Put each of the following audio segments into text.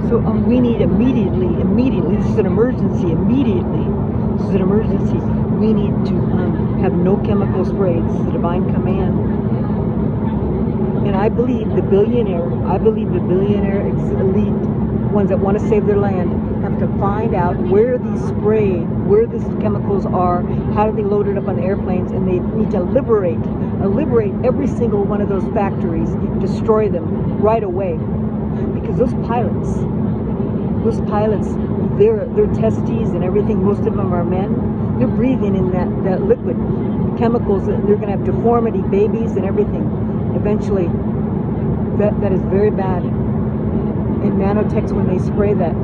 So we need immediately, this is an emergency, immediately, this is an emergency. We need to have no chemical spray. This is a divine command. And I believe the billionaire elite, ones that want to save their land, have to find out where these chemicals are, how do they load it up on the airplanes, and they need to liberate every single one of those factories, destroy them right away. Because those pilots, their testes and everything, most of them are men, they're breathing in that liquid, chemicals, and they're going to have deformity, babies and everything. Eventually, that is very bad. In nanotechs, when they spray that,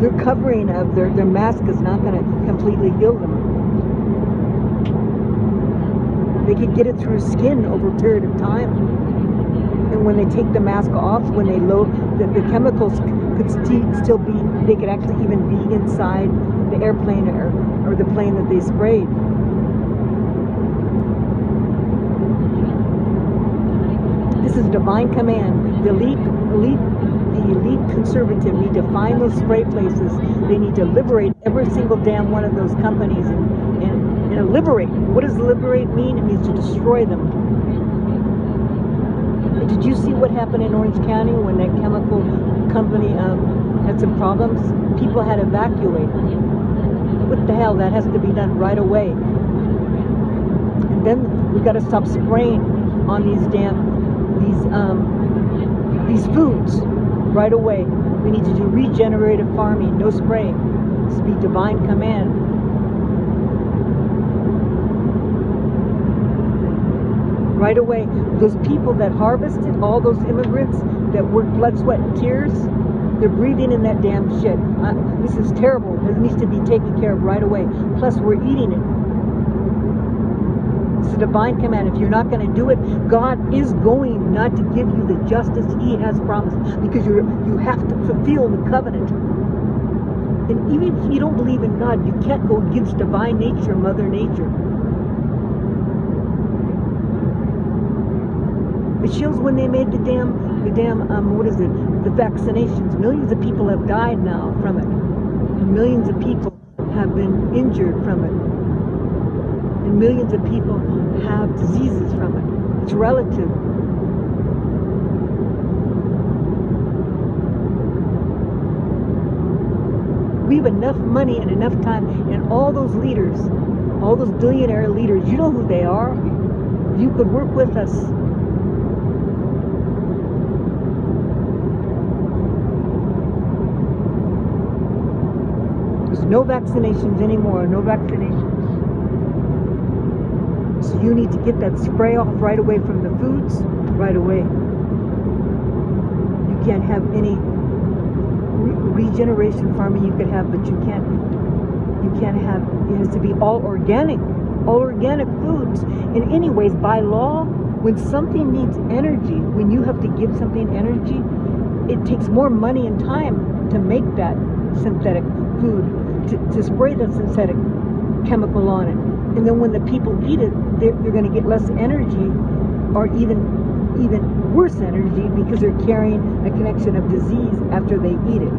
their covering of their mask is not going to completely heal them. They could get it through skin over a period of time. And when they take the mask off, when they load, the chemicals could still be, they could actually even be inside the airplane or the plane that they sprayed. This is divine command. The elite conservative need to find those spray places. They need to liberate every single damn one of those companies and liberate. What does liberate mean? It means to destroy them. Did you see what happened in Orange County when that chemical company had some problems? People had to evacuate. What the hell? That has to be done right away. And then we got to stop spraying on these foods right away. We need to do regenerative farming, no spraying. This be divine command. Right away, those people that harvested, all those immigrants that worked blood, sweat, and tears, they're breathing in that damn shit. This is terrible. This needs to be taken care of right away. Plus, we're eating it. It's a divine command. If you're not going to do it, God is going not to give you the justice He has promised, because you have to fulfill the covenant. And even if you don't believe in God, you can't go against divine nature, Mother Nature. It shows when they made the vaccinations. Millions of people have died now from it. And millions of people have been injured from it. And millions of people have diseases from it. It's relative. We have enough money and enough time, and all those leaders, all those billionaire leaders, you know who they are. You could work with us. There's no vaccinations anymore, no vaccinations. So you need to get that spray off right away from the foods, right away. You can't have any regeneration farming you could have, but you can't have, it has to be all organic foods. And anyways, by law, when something needs energy, when you have to give something energy, it takes more money and time to make that synthetic food, to spray the synthetic chemical on it. And then when the people eat it, they're going to get less energy, or even worse energy, because they're carrying a connection of disease after they eat it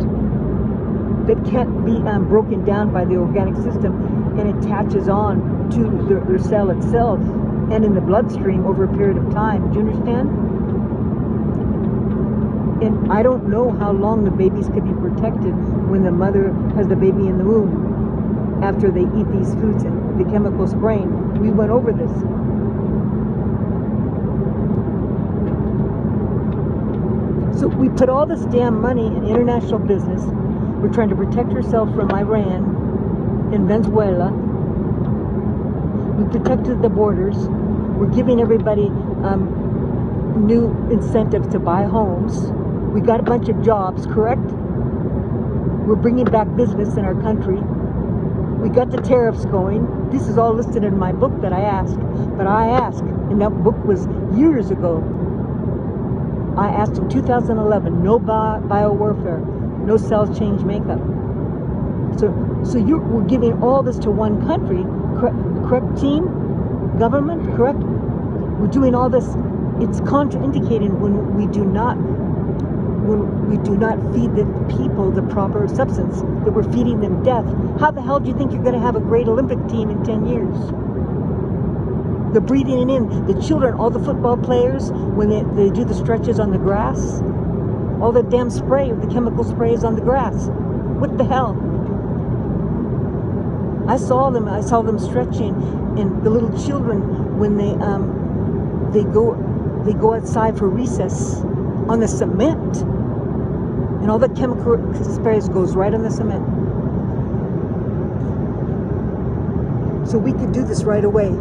that can't be broken down by the organic system, and it attaches on to their cell itself and in the bloodstream over a period of time. Do you understand? And I don't know how long the babies could be protected when the mother has the baby in the womb after they eat these foods and the chemical spraying. We went over this. So we put all this damn money in international business. We're trying to protect ourselves from Iran and Venezuela. We protected the borders. We're giving everybody new incentives to buy homes. We got a bunch of jobs, correct? We're bringing back business in our country. We got the tariffs going. This is all listed in my book that I asked. But I asked, and that book was years ago. I asked in 2011, no biowarfare, no cell change makeup. So we're giving all this to one country, correct team? Government, correct? We're doing all this It's contraindicated when we do not feed the people the proper substance, that we're feeding them death. How the hell do you think you're going to have a great Olympic team in 10 years? They're breathing it in. The children, all the football players, when they do the stretches on the grass, all the damn spray, the chemical sprays on the grass. What the hell? I saw them stretching, and the little children, when they go outside for recess on the cement, and all the chemical sprays goes right on the cement. So we could do this right away.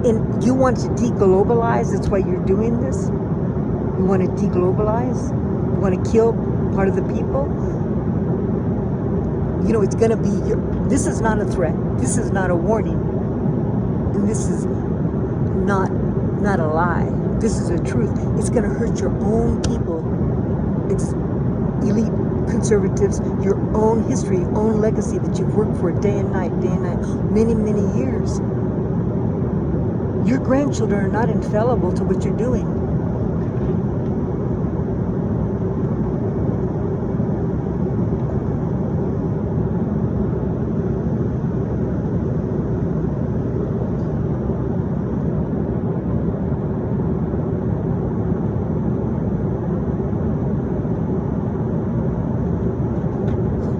And you want to deglobalize, that's why you're doing this? You want to deglobalize? You want to kill part of the people? You know, it's going to be, this is not a threat. This is not a warning. And this is not a lie. This is the truth. It's going to hurt your own people. It's elite conservatives, your own history, your own legacy that you've worked for day and night, many, many years. Your grandchildren are not infallible to what you're doing.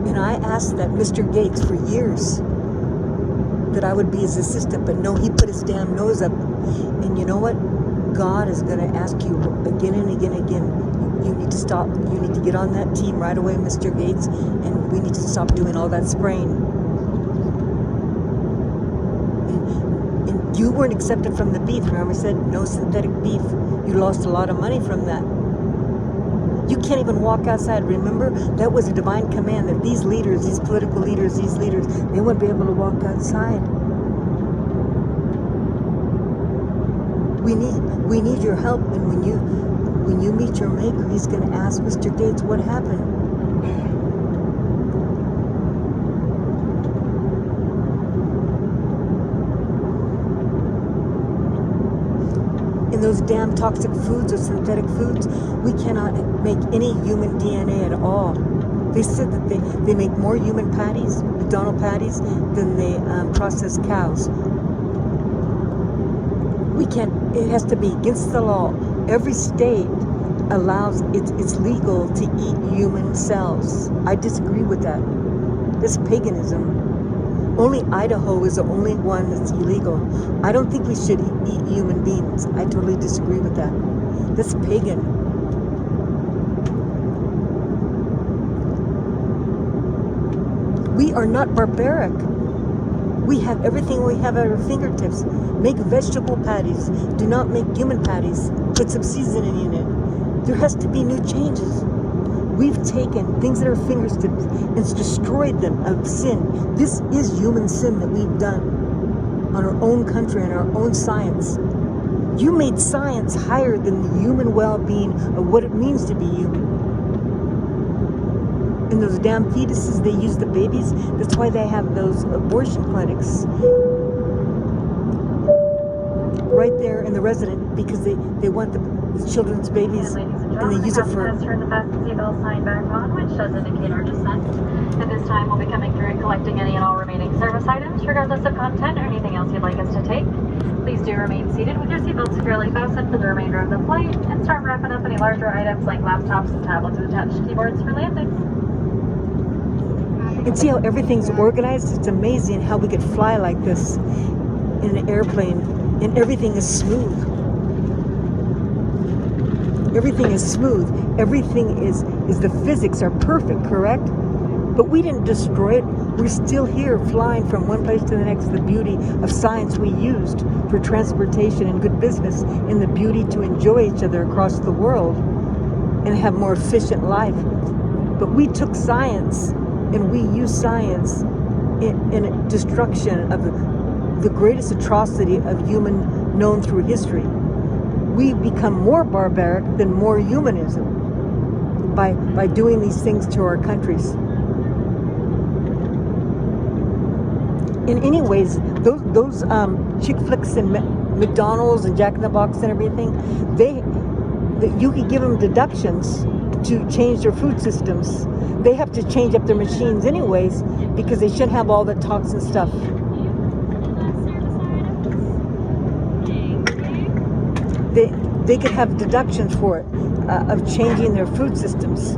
And I asked that Mr. Gates for years, that I would be his assistant, but no, he put his damn nose up. And you know what? God is going to ask you again and again and again, you need to stop. You need to get on that team right away, Mr. Gates, and we need to stop doing all that spraying. And you weren't accepted from the beef. Remember, I said no synthetic beef. You lost a lot of money from that. You can't even walk outside. Remember, that was a divine command that these leaders, these political leaders, they wouldn't be able to walk outside. We need your help. And when you meet your maker, he's going to ask Mr. Gates, what happened? In those damn toxic foods or synthetic foods, we cannot make any human DNA at all. They said that they make more human patties, McDonald's patties, than they process cows. We can't, it has to be against the law. Every state allows, it's legal to eat human cells. I disagree with that. It's paganism. Only Idaho is the only one that's illegal. I don't think we should eat human beings. I totally disagree with that. That's pagan. We are not barbaric. We have everything we have at our fingertips. Make vegetable patties. Do not make human patties. Put some seasoning in it. There has to be new changes. We've taken things at our fingertips and destroyed them of sin. This is human sin that we've done on our own country and our own science. You made science higher than the human well-being of what it means to be human. And those damn fetuses, they use the babies. That's why they have those abortion clinics right there in the resident, because they want the children's babies, and they use it for... Turn the fasten seatbelt sign back on, which does indicate our descent. At this time, we'll be coming through and collecting any and all remaining service items, regardless of content or anything else you'd like us to take. Please do remain seated with your seatbelt securely fastened for the remainder of the flight, and start wrapping up any larger items like laptops and tablets with attached keyboards for landings. And see how everything's organized? It's amazing how we could fly like this in an airplane, and everything is smooth. Everything is smooth. Everything is the physics are perfect, correct? But we didn't destroy it. We're still here flying from one place to the next. The beauty of science we used for transportation and good business, and the beauty to enjoy each other across the world and have more efficient life. But we took science and we used science in destruction of the greatest atrocity of human known through history. We become more barbaric than more humanism by doing these things to our countries. in any ways, those chick flicks and McDonald's and Jack in the Box and everything, you could give them deductions to change their food systems. They have to change up their machines anyways because they shouldn't have all the toxin stuff. They could have deductions for it of changing their food systems.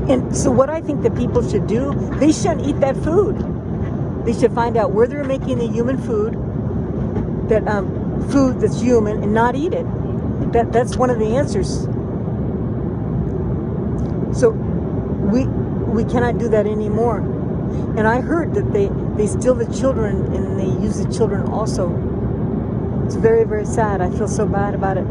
And so what I think that people should do, they shouldn't eat that food. They should find out where they're making the human food, that food that's human, and not eat it. That's one of the answers. So we cannot do that anymore. And I heard that they steal the children and they use the children also. It's very, very sad. I feel so bad about it.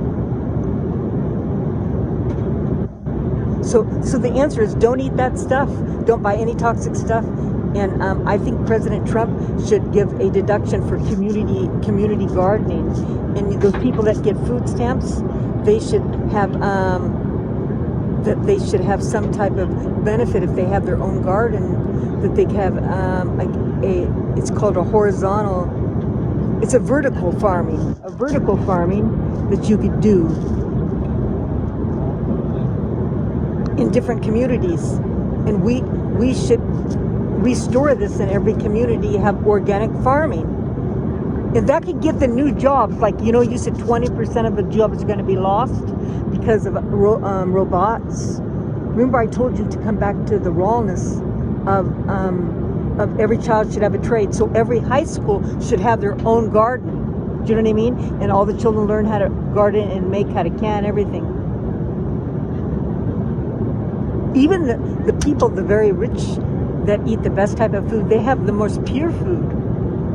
So the answer is don't eat that stuff. Don't buy any toxic stuff. And I think President Trump should give a deduction for community gardening. And those people that get food stamps, they should have some type of benefit if they have their own garden. That they have it's called a horizontal. It's a vertical farming that you could do in different communities, and we should restore this in every community. Have organic farming, and that could get the new jobs. Like you said 20% of the jobs are going to be lost because of robots. Remember, I told you to come back to the rawness of every child should have a trade. So every high school should have their own garden. Do you know what I mean? And all the children learn how to garden and make how to can everything. Even the people, the very rich that eat the best type of food, they have the most pure food.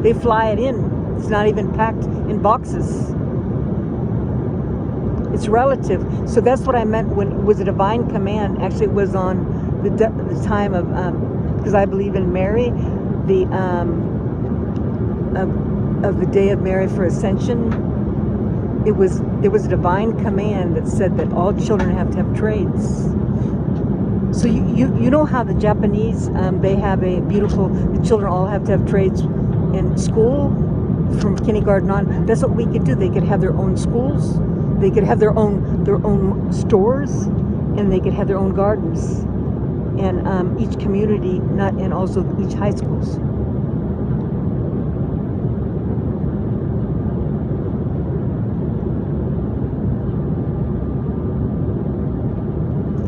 They fly it in. It's not even packed in boxes. It's relative. So that's what I meant when it was a divine command. Actually, it was on the time of, because I believe in Mary, of the day of Mary for Ascension. There was a divine command that said that all children have to have trades. So you know how the Japanese, they have the children all have to have trades in school from kindergarten on. That's what we could do. They could have their own schools, they could have their own stores, and they could have their own gardens, and each community, and also each high schools.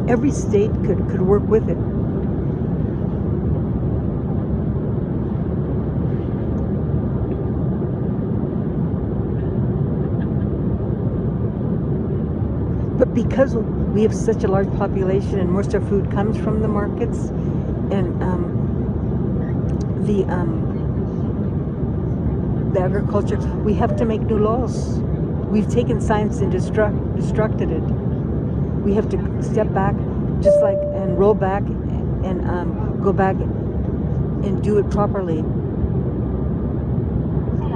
Every state could work with it. But because we have such a large population and most of our food comes from the markets, and the agriculture, we have to make new laws. We've taken science and destructed it. We have to step back, and roll back, and go back and do it properly. And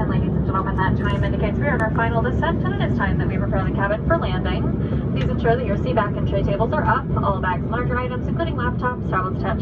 ladies and gentlemen, that time indicates we are at our final descent, and it is time that we prepare the cabin for landing. Please ensure that your seat back and tray tables are up. All bags and larger items, including laptops, towels, attached.